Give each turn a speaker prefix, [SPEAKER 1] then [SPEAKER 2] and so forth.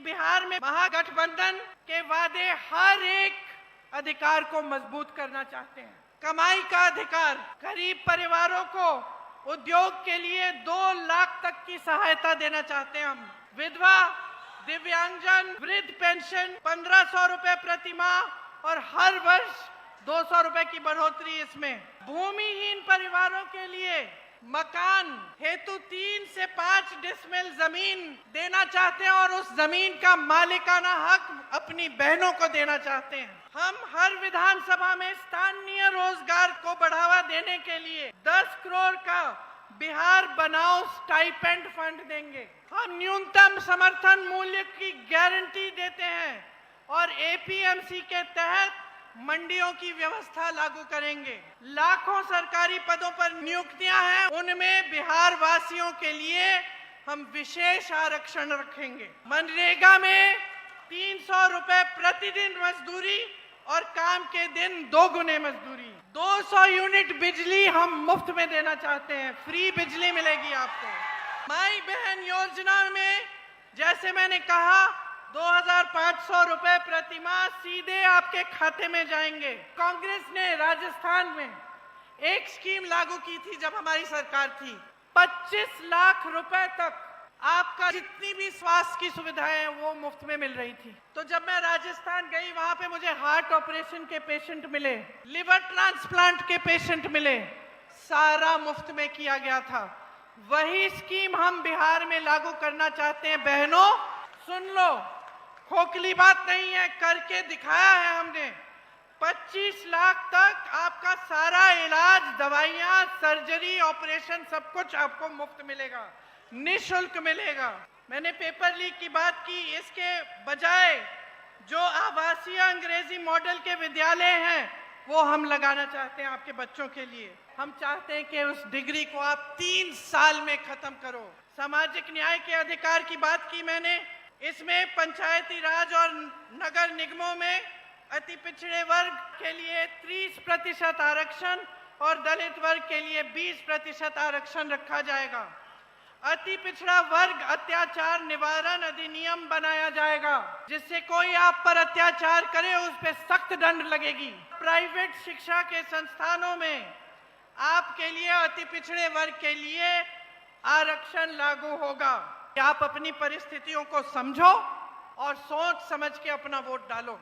[SPEAKER 1] बिहार में महागठबंधन के वादे हर एक अधिकार को मजबूत करना चाहते हैं। कमाई का अधिकार, गरीब परिवारों को उद्योग के लिए 2 लाख तक की सहायता देना चाहते हैं हम। विधवा, दिव्यांगजन, वृद्ध पेंशन 1500 रुपए प्रति माह और हर वर्ष 200 रुपए की बढ़ोतरी इसमें। भूमिहीन परिवारों के लिए मकान हेतु 3 से 5 डिसमिल जमीन देना चाहते हैं और उस जमीन का मालिकाना हक अपनी बहनों को देना चाहते हैं। हम हर विधानसभा में स्थानीय रोजगार को बढ़ावा देने के लिए 10 करोड़ का बिहार बनाओ स्टाइपेंड फंड देंगे। हम न्यूनतम समर्थन मूल्य की गारंटी देते हैं और एपीएमसी के तहत मंडियों की व्यवस्था लागू करेंगे। लाखों सरकारी पदों पर नियुक्तियां हैं, उनमें बिहार वासियों के लिए हम विशेष आरक्षण रखेंगे। मनरेगा में 300 रुपए प्रतिदिन मजदूरी और काम के दिन 2 गुने मजदूरी। 200 यूनिट बिजली हम मुफ्त में देना चाहते हैं, फ्री बिजली मिलेगी आपको। माई बहन योजना में जैसे मैंने कहा 2500 रुपए प्रति माह सीधे आपके खाते में जाएंगे। कांग्रेस ने राजस्थान में एक स्कीम लागू की थी जब हमारी सरकार थी, 25 लाख रुपए तक आपका जितनी भी स्वास्थ्य की सुविधाएं हैं वो मुफ्त में मिल रही थी। तो जब मैं राजस्थान गई वहां पे मुझे हार्ट ऑपरेशन के पेशेंट मिले, लिवर ट्रांसप्लांट के पेशेंट मिले, सारा मुफ्त में किया गया था। वही स्कीम हम बिहार में लागू करना चाहते हैं। बहनों सुन लो, खोखली बात नहीं है, करके दिखाया है हमने। 25 लाख तक आपका सारा इलाज, दवाइयां, सर्जरी, ऑपरेशन सब कुछ आपको मुफ्त मिलेगा, निःशुल्क मिलेगा। मैंने पेपर लीक की बात की, इसके बजाय जो आवासीय अंग्रेजी मॉडल के विद्यालय हैं वो हम लगाना चाहते हैं आपके बच्चों के लिए। हम चाहते हैं कि उस डिग्री को आप 3 साल में खत्म करो। सामाजिक न्याय के अधिकार की बात की मैंने, इसमें पंचायती राज और नगर निगमों में अति पिछड़े वर्ग के लिए 30% आरक्षण और दलित वर्ग के लिए 20% आरक्षण रखा जाएगा। अति पिछड़ा वर्ग अत्याचार निवारण अधिनियम बनाया जाएगा, जिससे कोई आप पर अत्याचार करे उस पर सख्त दंड लगेगी। प्राइवेट शिक्षा के संस्थानों में आपके लिए, अति पिछड़े वर्ग के लिए आरक्षण लागू होगा। आप अपनी परिस्थितियों को समझो और सोच समझ के अपना वोट डालो।